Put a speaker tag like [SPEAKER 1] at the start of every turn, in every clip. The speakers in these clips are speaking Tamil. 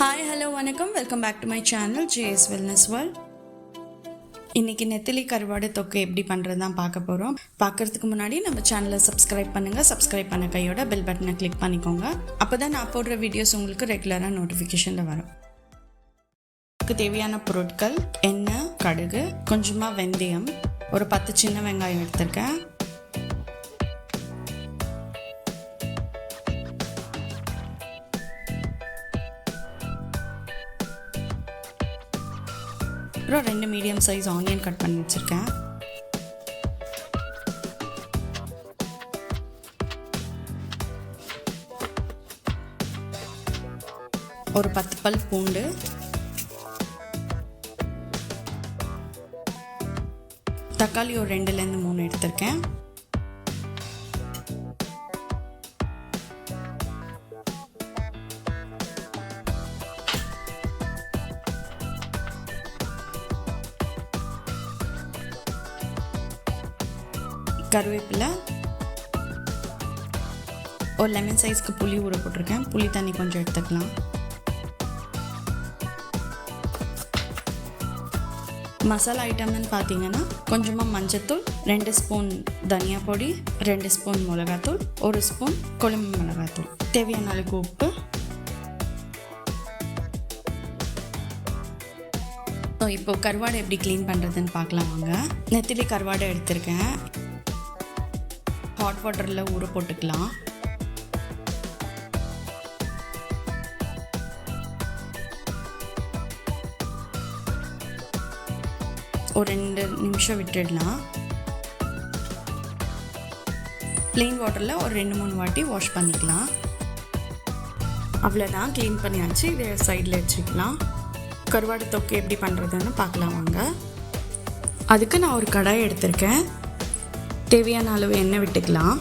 [SPEAKER 1] ஹாய் ஹலோ வணக்கம், welcome back to my channel J S wellness world. இன்றைக்கி நெத்திலி கருவாடு தொக்கு எப்படி பண்ணுறது தான் பார்க்க போகிறோம். பார்க்குறதுக்கு முன்னாடி நம்ம சேனலை சப்ஸ்கிரைப் பண்ணுங்கள். சப்ஸ்கிரைப் பண்ண கையோட பெல் பட்டனை கிளிக் பண்ணிக்கோங்க. அப்போ தான் நான் போடுற வீடியோஸ் உங்களுக்கு ரெகுலராக நோட்டிஃபிகேஷனில் வரும். இதுக்கு தேவையான பொருட்கள்: எண்ணெய், கடுகு, கொஞ்சமாக வெந்தயம், ஒரு 10 சின்ன வெங்காயம் எடுத்திருக்கேன், அப்புறம் 2 மீடியம் சைஸ் ஆனியன் கட் பண்ணி வச்சுருக்கேன், ஒரு 10 பல் பூண்டு, தக்காளி ஒரு 2லேருந்து 3 எடுத்திருக்கேன், கருவேப்பிலை, ஒரு லெமன் சைஸ்க்கு புளி ஊற போட்டிருக்கேன், புளி தண்ணி கொஞ்சம் எடுத்துக்கலாம், மசாலா ஐட்டம்னு பார்த்தீங்கன்னா கொஞ்சமாக மஞ்சத்தூள், 2 ஸ்பூன் தனியா பொடி, 2 ஸ்பூன் மிளகாத்தூள், 1 ஸ்பூன் கொழும்பு மிளகாத்தூள், தேவையான அளவுக்கு உப்பு. இப்போ கருவாடை எப்படி க்ளீன் பண்ணுறதுன்னு பார்க்கலாம் வாங்க. நெத்திலி கருவாடை எடுத்திருக்கேன், ஹாட் வாட்டரில் ஊற போட்டுக்கலாம். ஒரு 2 நிமிஷம் விட்டுடலாம். ப்ளெயின் வாட்டரில் ஒரு 2-3 வாட்டி வாஷ் பண்ணிக்கலாம். அவ்வளோதான், க்ளீன் பண்ணியாச்சு. இதை சைடில் வச்சுக்கலாம். கருவாடு தொக்கு எப்படி பண்ணுறதுன்னு பார்க்கலாம் வாங்க. அதுக்கு நான் ஒரு கடாய் எடுத்திருக்கேன், தேவையான அளவு எண்ணெய் விட்டுக்கலாம்,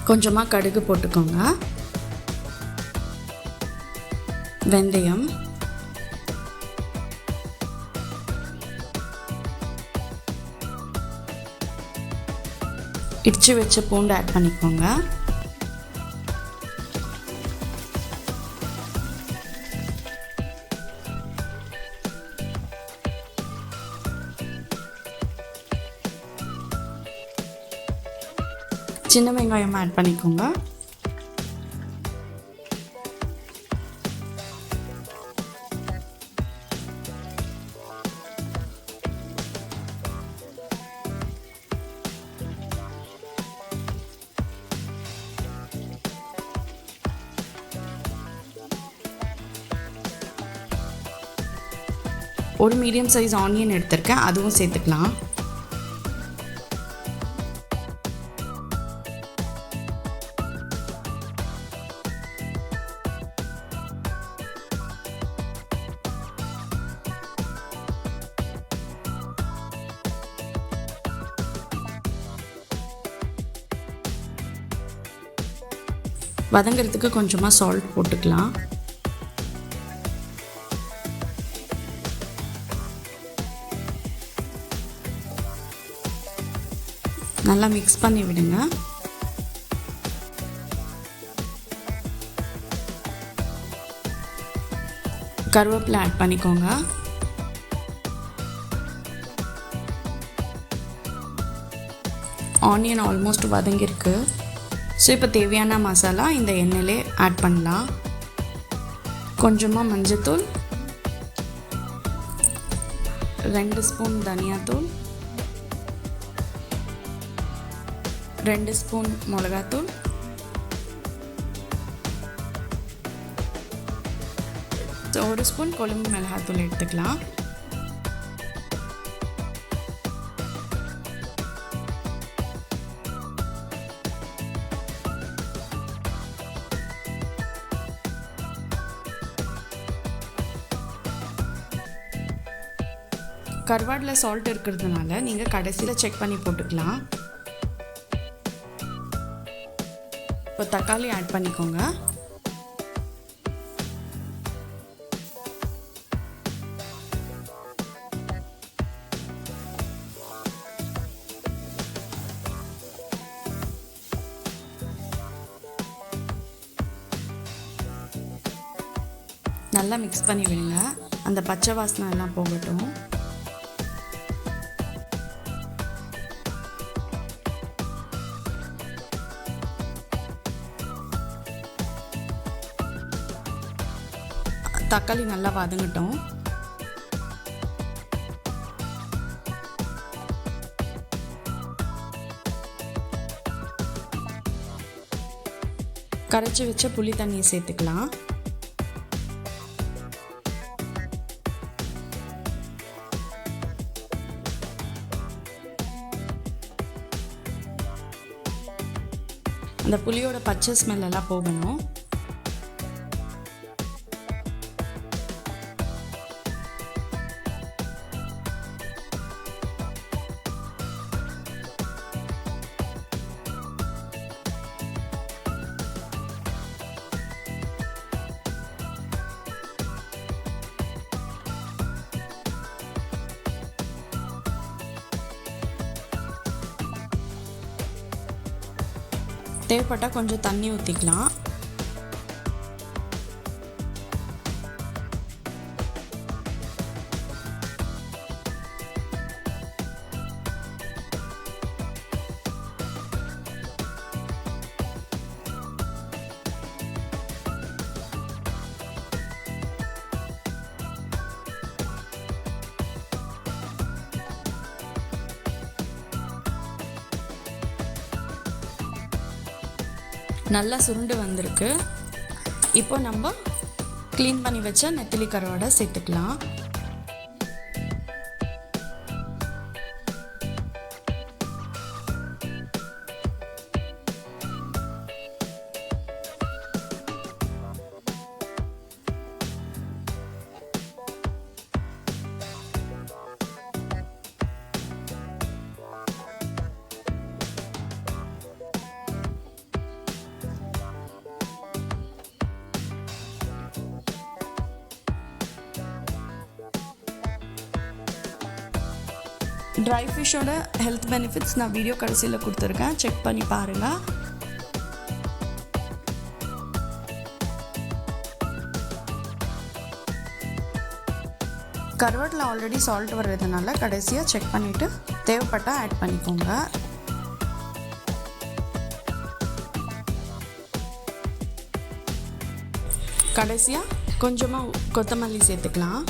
[SPEAKER 1] கொஞ்சமாக கடுகு போட்டுக்கோங்க, வெந்தயம், இடிச்சு வச்ச பூண்டு ஆட் பண்ணிக்கோங்க, சின்ன வெங்காயம் ஆட் பண்ணிக்கோங்க, ஒரு மீடியம் சைஸ் ஆனியன் எடுத்திருக்கேன், அதுவும் சேர்த்துக்கலாம். வதங்கிறதுக்கு கொஞ்சமாக சால்ட் போட்டுக்கலாம். நல்லா மிக்ஸ் பண்ணி விடுங்க. கருவேப்பிலை ஆட் பண்ணிக்கோங்க. Onion almost வதங்கிருக்கு. ஸோ இப்போ தேவையான மசாலா இந்த எண்ணெயிலே ஆட் பண்ணலாம். கொஞ்சமாக மஞ்சத்தூள், 2 ஸ்பூன் தனியாத்தூள், 2 ஸ்பூன் மிளகாத்தூள், ஒரு ஸ்பூன் கொழும்பு மிளகாத்தூள் எடுத்துக்கலாம். கருவாடில் சால்ட் இருக்கிறதுனால நீங்கள் கடைசியில் செக் பண்ணி போட்டுக்கலாம். இப்போ தக்காளி ஆட் பண்ணிக்கோங்க. நல்லா மிக்ஸ் பண்ணி விடுங்க. அந்த பச்சை வாசனை எல்லாம் போகட்டும். தக்காளி நல்லா வதங்கட்டும். கரைச்சி வச்ச புளி தண்ணியை சேர்த்துக்கலாம். அந்த புளியோட பச்சை ஸ்மெல் எல்லாம் போகணும். தேவைப்பட்டால் கொஞ்சம் தண்ணி ஊற்றிக்கலாம். நல்லா சுருண்டு வந்திருக்கு. இப்போ நம்ம க்ளீன் பண்ணி வச்ச நெத்திலி கருவாடை சேர்த்துக்கலாம். ட்ரை ஃபிஷ்ஷோட ஹெல்த் பெனிஃபிட்ஸ் நான் வீடியோ கடைசியில் கொடுத்துருக்கேன், செக் பண்ணி பாருங்கள். கருவாட்டில் ஆல்ரெடி சால்ட் வர்றதுனால கடைசியாக செக் பண்ணிவிட்டு தேவைப்பட்டால் ஆட் பண்ணிக்கோங்க. கடைசியாக கொஞ்சமாக கொத்தமல்லி சேர்த்துக்கலாம்.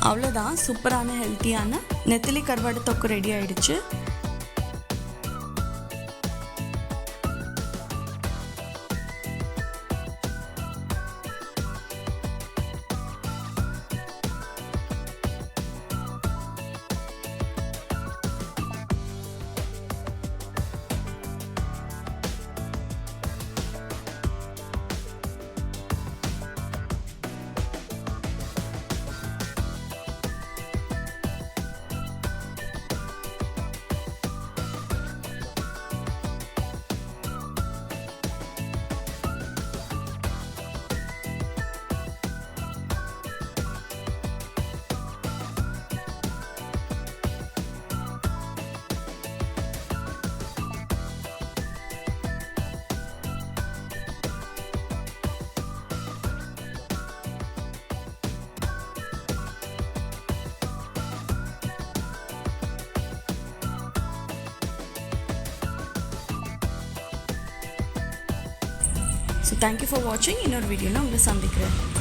[SPEAKER 1] அவ்வளோதான், சூப்பரான ஹெல்த்தியான நெத்திலி கருவாடு தொக்கு ரெடி ஆயிடுச்சு. So thank you for watching. இன்னொரு வீடியோவில் உங்களை சந்திக்கிறேன்.